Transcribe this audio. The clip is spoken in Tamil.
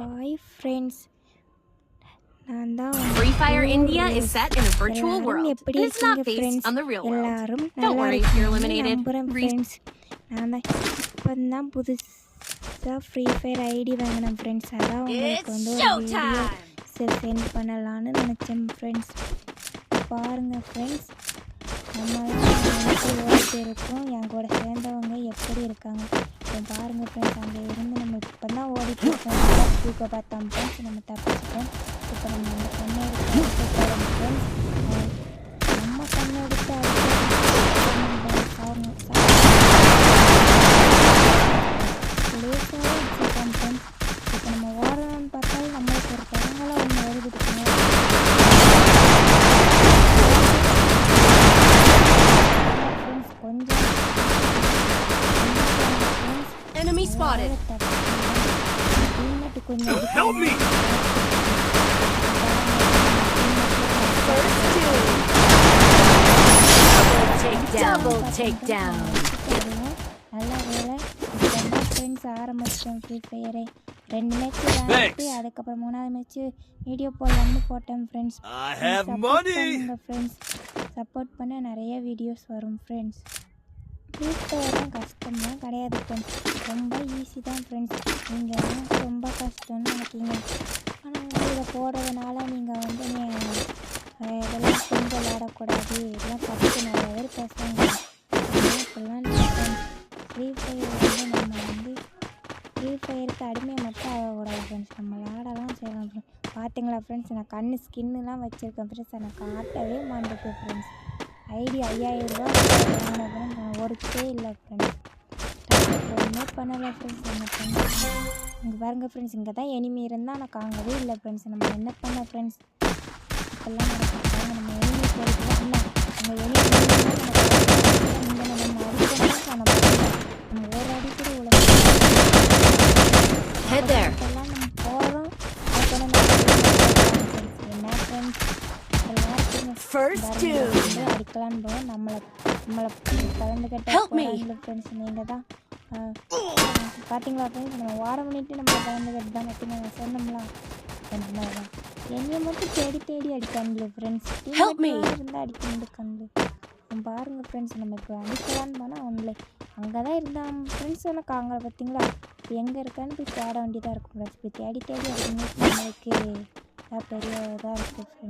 Hi friends, நான் தான் Free Fire India is Rose. set in a virtual எல்லாரும் world, எப்படி and it's இருக்கீங்க not based friends? on the real world. எல்லாரும் Don't நல்லா worry if you're இருக்கீங்கன்னு eliminated. நம்புகிறேன் ஃப்ரெண்ட்ஸ். நான் தான் இப்போ தான் புதுசாக ஃப்ரீ ஃபயர் ஐடி வாங்கினேன் ஃப்ரெண்ட்ஸ். அதான் உங்களுக்கு வந்து ஒரு வீடியோ சென்ட் பண்ணலான்னு நினச்சேன் ஃப்ரெண்ட்ஸ். பாருங்கள் ஃப்ரெண்ட்ஸ், நம்மளாம் ஓடிட்டு இருக்கோம். என் கூட சேர்ந்தவங்க எப்படி இருக்காங்க இப்போ பாருங்கள் ஃப்ரெண்ட்ஸ். அங்கே இருந்து நம்ம இப்போ தான் ஓடிட்டு இருக்கோம். தூக்க பார்த்தோம் ஃப்ரெண்ட்ஸ், நம்ம தப்பிச்சிட்டோம். இப்போ நம்ம அந்த கண்ணை எடுத்து ஃப்ரெண்ட்ஸ், நம்ம கண்ணை எடுத்து லேசாக வச்சுருக்கோம் ஃப்ரெண்ட்ஸ். இப்போ நம்ம ஓடணும்னு பார்த்தாலும் நம்மளுக்கு ஒரு படங்களாக ஒன்று வருதுக்குங்க. ஃப்ரெண்ட்ஸ் கொஞ்சம் Enemy spotted. கொஞ்சம் Help me! First two. Double takedown. நல்ல வேலை ஃப்ரெண்ட்ஸ் ஆரம்பிச்சிட்டேன் ஃப்ரீ ஃபயரை. 2 மேட்ச் விளையாடிட்டு அதுக்கப்புறம் 3ஆவது மேட்ச் வீடியோ போடலாம்னு போட்டேன் friends. I have money. Friends support பண்ண நிறைய வீடியோஸ் வரும் ஃப்ரெண்ட்ஸ். ஃப்ரீ ஃபயர்லாம் கஷ்டம்லாம் கிடையாது ஃப்ரெண்ட்ஸ், ரொம்ப ஈஸி தான் ஃப்ரெண்ட்ஸ். நீங்கள் வந்து ரொம்ப கஷ்டம்னு நினைக்கிங்க, ஆனால் இதை போடுறதுனால நீங்கள் வந்து இதெல்லாம் கொஞ்சம் விளையாடக்கூடாது, இதெல்லாம் தப்பு நிறைய பேர் பேசுவாங்க. இப்படிலாம் ஃப்ரெண்ட்ஸ் ஃப்ரீ ஃபயர் வந்து நம்ம வந்து ஃப்ரீ ஃபயருக்கு அடிமையை மட்டும் ஆகக்கூடாது ஃப்ரெண்ட்ஸ், நம்ம விளையாடலாம் செய்யலாம் ஃப்ரெண்ட்ஸ். பார்த்தீங்களா ஃப்ரெண்ட்ஸ், நான் கண்ணு ஸ்கின்னுலாம் வச்சுருக்கேன் ஃப்ரெண்ட்ஸ், எனக்கு காட்டவே மாட்டேங்குது ஃப்ரெண்ட்ஸ். ஐடி 5000 ரூபா வாங்கின ஃப்ரெண்ட்ஸ், நான் ஒர்க்கே இல்லை ஃப்ரெண்ட்ஸ். ஒன்றுமே பண்ணலை ஃப்ரெண்ட்ஸ். என்ன பண்ண இங்கே பாருங்கள் ஃப்ரெண்ட்ஸ், இங்கே தான் எனிமி இருந்தால் நான் காங்கவே இல்லை ஃப்ரெண்ட்ஸ். நம்ம என்ன பண்ண ஃப்ரெண்ட்ஸ், இப்போல்லாம் நடக்கிறாங்க. நம்ம எனிமி போயிட்டுலாம் இல்லை, நம்ம எனிமி இங்கே நம்ம அடிக்கணும். நம்ம ஒரு அடி கூட உலகம் இப்போல்லாம் நம்ம போகிறோம். என்ன ஃப்ரெண்ட்ஸ் அடிக்கலான்னு போவோம். நம்மளை கலந்துக்கிட்ட ஃப்ரெண்ட்ஸ் நீங்கள் தான் பார்த்தீங்களா ஃப்ரெண்ட்ஸ். நம்ம வாரம் பண்ணிட்டு நம்ம கலந்துக்கிட்டு தான் பார்த்தீங்கன்னா நான் சொன்னோம்ல நம்ம தான் என்னையை மட்டும் தேடி அடிக்காங்களே ஃப்ரெண்ட்ஸ். இருந்தால் அடிக்கணும் கண்டு பாருங்கள் ஃப்ரெண்ட்ஸ். நம்ம இப்போ அடிக்கலான்னு போனால் ஒன்றில் அங்கே தான் இருந்தால் ஃப்ரெண்ட்ஸ் எனக்கு அங்கே பார்த்தீங்களா இப்போ எங்கே இருக்கான்னு போய் தேட வேண்டியதாக இருக்கும் ஃப்ரெண்ட்ஸ். இப்படி தேடி அடிக்கணும் நம்மளுக்கு பெரிய இதாக இருக்குது ஃப்ரெண்ட்ஸ்.